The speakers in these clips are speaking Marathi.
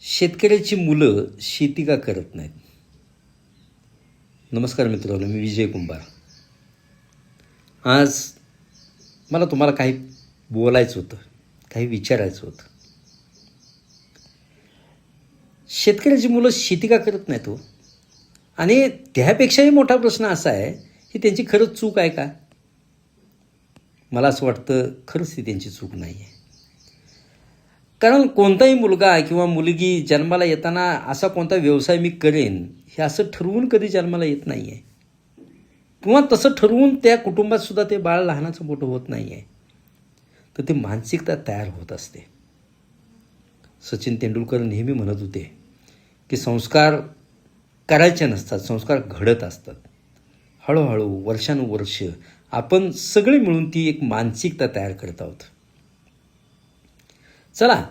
शेतकऱ्याची मुलं शेती का करत नाहीत? नमस्कार मित्रांनो, मी विजय कुंभार. आज मला तुम्हाला काही बोलायचं होतं, काही विचारायचं होतं. शेतकऱ्याची मुलं शेती का करत नाहीत हो? आणि त्यापेक्षाही मोठा प्रश्न असा आहे की त्यांची खरंच चूक आहे का? मला असं वाटतं खरंच ती त्यांची चूक नाही आहे. कारण कोणताही मुलगा किंवा मुलगी जन्माला येताना असा कोणता व्यवसाय मी करेन हे असं ठरवून कधी जन्माला येत नाही आहे, किंवा तसं ठरवून त्या कुटुंबात सुद्धा ते बाळ लहानाचं मोठं होत नाही आहे. तर ती मानसिकता तयार होत असते. सचिन तेंडुलकर नेहमी म्हणत होते की संस्कार करायचे नसतात, संस्कार घडत असतात. हळूहळू वर्षानुवर्ष आपण सगळे मिळून ती एक मानसिकता तयार करत आहोत. चला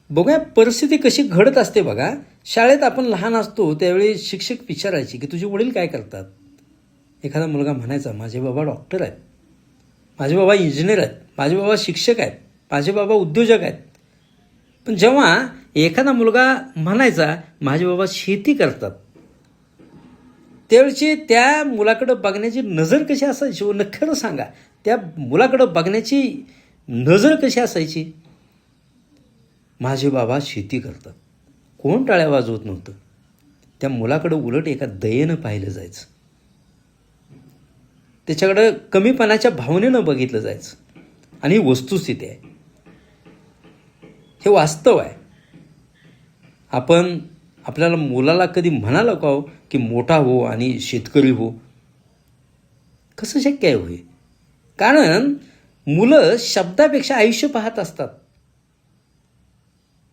बघूया परिस्थिती कशी घडत असते. बघा, शाळेत आपण लहान असतो त्यावेळी शिक्षक विचारायचे की तुझे वडील काय करतात. एखादा मुलगा म्हणायचा माझे बाबा डॉक्टर आहेत, माझे बाबा इंजिनियर आहेत, माझे बाबा शिक्षक आहेत, माझे बाबा उद्योजक आहेत. पण जेव्हा एखादा मुलगा म्हणायचा माझे बाबा शेती करतात, त्यावेळची त्या मुलाकडं बघण्याची नजर कशी असायची? खरं सांगा, त्या मुलाकडं बघण्याची नजर कशी असायची? माझे बाबा शेती करतात. कोण टाळ्या वाजवत नव्हतं. त्या मुलाकडं उलट एका दयेनं पाहिलं जायचं, त्याच्याकडं कमीपणाच्या भावनेनं बघितलं जायचं. आणि ही वस्तुस्थिती आहे, हे वास्तव आहे. आपण आपल्याला मुलाला कधी म्हणालं का हो की मोठा हो आणि शेतकरी हो? कसं शक्य आहे होय? कारण मुलं शब्दापेक्षा आयुष्य पाहत असतात.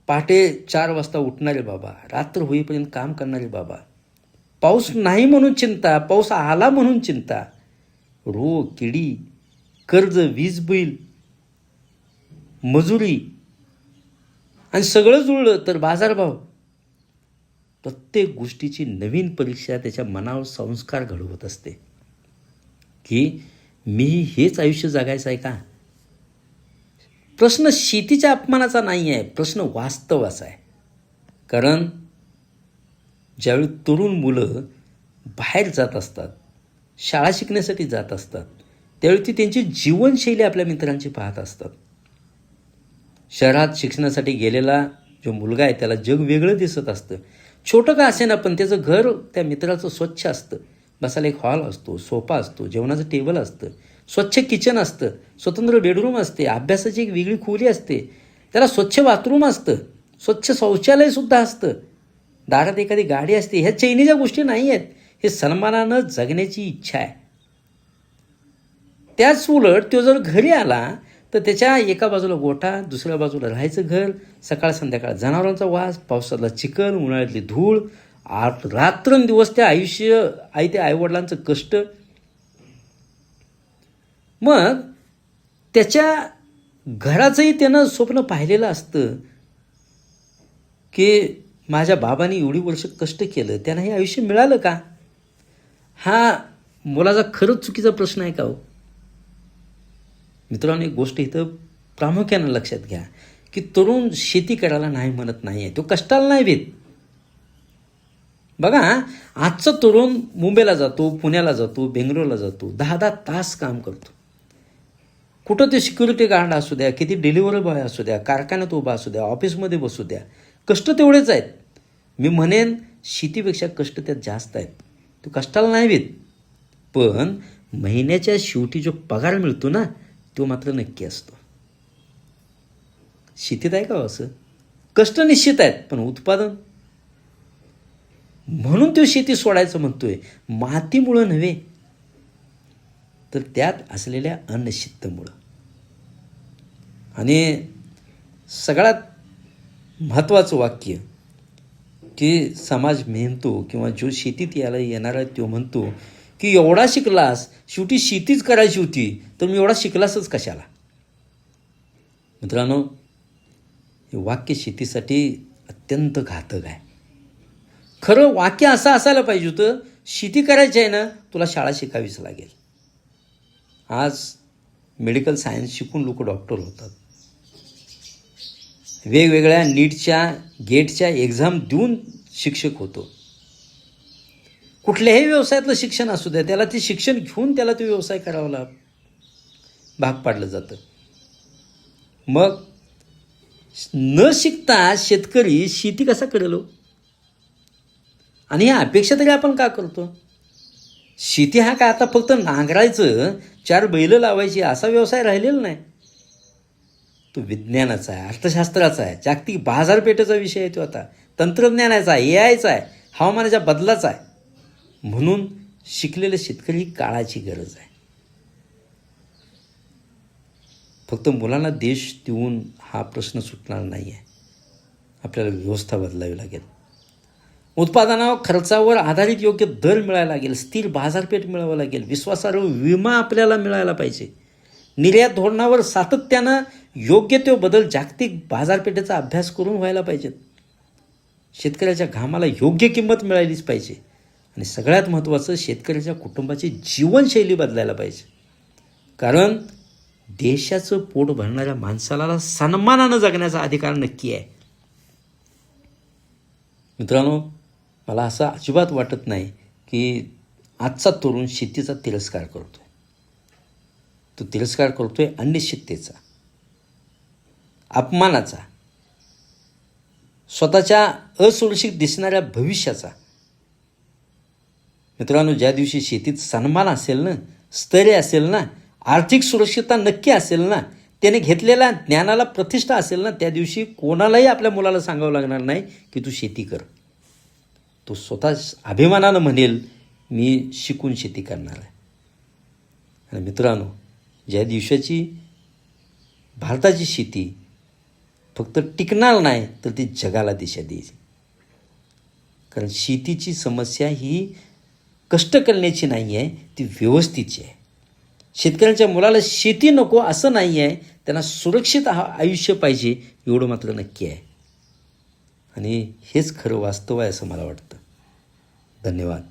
पहाटे 4 वाजता उठणारे बाबा, रात्र होईपर्यंत काम करणारे बाबा, पाऊस नाही म्हणून चिंता, पाऊस आला म्हणून चिंता, रोग किडी, कर्ज, वीज बिल, मजुरी आणि सगळं जुळलं तर बाजारभाव. प्रत्येक गोष्टीची नवीन परीक्षा त्याच्या मनावर संस्कार घडवत असते की मी हेच आयुष्य जगायचं आहे का? प्रश्न शेतीच्या अपमानाचा नाही आहे, प्रश्न वास्तवाचा आहे. कारण ज्यावेळी तरुण मुलं बाहेर जात असतात, शाळा शिकण्यासाठी जात असतात, त्यावेळी ती त्यांची जीवनशैली आपल्या मित्रांची पाहत असतात. शहरात शिक्षणासाठी गेलेला जो मुलगा आहे त्याला जग वेगळं दिसत असतं. छोटं का असेना, पण त्याचं घर त्या मित्राचं स्वच्छ असतं. बसायला एक हॉल असतो, सोफा असतो, जेवणाचं टेबल असतं, स्वच्छ किचन असतं, स्वतंत्र बेडरूम असते, अभ्यासाची एक वेगळी खोली असते, त्याला स्वच्छ बाथरूम असतं, स्वच्छ शौचालयसुद्धा असतं, दारात एखादी गाडी असते. ह्या चैनीच्या गोष्टी नाही आहेत, हे सन्मानानं जगण्याची इच्छा आहे. त्याच उलट तो जर घरी आला तर त्याच्या एका बाजूला गोठा, दुसऱ्या बाजूला राहायचं घर, सकाळ संध्याकाळ जनावरांचा वास, पावसातला चिखल, उन्हाळ्यातली धूळ, रात्रंदिवस त्या त्या आईवडिलांचं कष्ट. मग त्याच्या घराचंही त्यानं स्वप्न पाहिलेलं असतं की माझ्या बाबांनी एवढी वर्ष कष्ट केलं, त्यांना हे आयुष्य मिळालं का? हा मुलाचा खरंच चुकीचा प्रश्न आहे का हो? मित्रांनो, एक गोष्ट इथं प्रामुख्यानं लक्षात घ्या की तरुण शेती करायला नाही म्हणत नाही आहे, तो कष्टाला नाही भीत. बघा, आजचा तरुण मुंबईला जातो, पुण्याला जातो, बेंगलोरला जातो, 10-10 तास काम करतो. कुठं ते सिक्युरिटी गार्ड असू द्या, किती डिलिव्हरी बॉय असू द्या, कारखान्यात उभा असू द्या, ऑफिसमध्ये बसू द्या, कष्ट तेवढेच आहेत. मी म्हणेन शेतीपेक्षा कष्ट त्यात जास्त आहेत. तो कष्टाला नाही भीत. पण महिन्याच्या शेवटी जो पगार मिळतो ना, तो मात्र नक्की असतो. शेतीत आहे का असं? कष्ट निश्चित आहेत, पण उत्पादन, म्हणून तो शेती सोडायचं म्हणतोय. मातीमुळं नव्हे, तर त्यात असलेल्या अनिश्चिततेमुळं. आणि सगळ्यात महत्त्वाचं वाक्य की समाज म्हणतो किंवा जो शेतीत यायला येणारा तो म्हणतो की एवढा शिकलास, शेवटी शेतीच करायची होती, तर मी एवढा शिकलासच कशाला? मित्रांनो, हे वाक्य शेतीसाठी अत्यंत घातक आहे. खरं वाक्य असं असायला पाहिजे होतं, शेती करायची आहे ना, तुला शाळा शिकावीच लागेल. आज मेडिकल सायन्स शिकून लोक डॉक्टर होतात. वेगवेगळ्या नीटच्या गेटच्या एक्झाम देऊन शिक्षक होतो. कुठल्याही व्यवसायातलं शिक्षण असू द्या, त्याला ते शिक्षण घेऊन त्याला तो व्यवसाय करावा भाग पाडलं जातं. मग न शिकता शेतकरी शेती कसा करेल हो? आणि ह्या अपेक्षा तरी आपण का करतो? शेती हा काय आता फक्त नांगरायचं, 4 बैलं लावायची असा व्यवसाय राहिलेला नाही. तो विज्ञानाचा आहे, अर्थशास्त्राचा आहे, जागतिक बाजारपेठेचा विषय आहे. तो आता तंत्रज्ञानाचा आहे, AIचा आहे, हवामानाच्या बदलाचा आहे. म्हणून शिकलेले शेतकरी ही काळाची गरज आहे. फक्त मुलांना देश देऊन हा प्रश्न सुटणार नाही आहे. आपल्याला व्यवस्था बदलावी लागेल. उत्पादनावर खर्चावर आधारित योग्य दर मिळायला लागेल, स्थिर बाजारपेठ मिळावं लागेल, विश्वासार्ह विमा आपल्याला मिळायला पाहिजे. निर्यात धोरणावर सातत्यानं योग्य तो बदल जागतिक बाजारपेठेचा अभ्यास करून व्हायला पाहिजेत. शेतकऱ्याच्या घामाला योग्य किंमत मिळालीच पाहिजे. आणि सगळ्यात महत्त्वाचं, शेतकऱ्याच्या कुटुंबाची जीवनशैली बदलायला पाहिजे. कारण देशाचं पोट भरणाऱ्या माणसाला सन्मानानं जगण्याचा अधिकार नक्की आहे. मित्रांनो, मला असं अजिबात वाटत नाही की आजचा तरुण शेतीचा तिरस्कार करतो. तो तिरस्कार करतोय अनिश्चिततेचा, अपमानाचा, स्वतःच्या असुरक्षित दिसणाऱ्या भविष्याचा. मित्रांनो, ज्या दिवशी शेतीत सन्मान असेल ना, स्थैर्य असेल ना, आर्थिक सुरक्षितता नक्की असेल ना, त्याने घेतलेल्या ज्ञानाला प्रतिष्ठा असेल ना, त्या दिवशी कोणालाही आपल्या मुलाला सांगावं लागणार नाही की तू शेती कर. तो स्वतः अभिमानानं म्हणेल मी शिकून शेती करणार आहे. आणि मित्रांनो, ज्या दिवसाची भारताची शेती फक्त टिकणार नाही तर ती जगाला दिशा देईल. कारण शेतीची समस्या ही कष्ट करण्याची नाही आहे, ती व्यवस्थेची आहे. शेतकऱ्यांच्या मुलाला शेती नको असं नाही आहे, त्यांना सुरक्षित आयुष्य पाहिजे एवढं मात्र नक्की आहे. आणि हेच खरं वास्तव आहे असं मला वाटतं. धन्यवाद.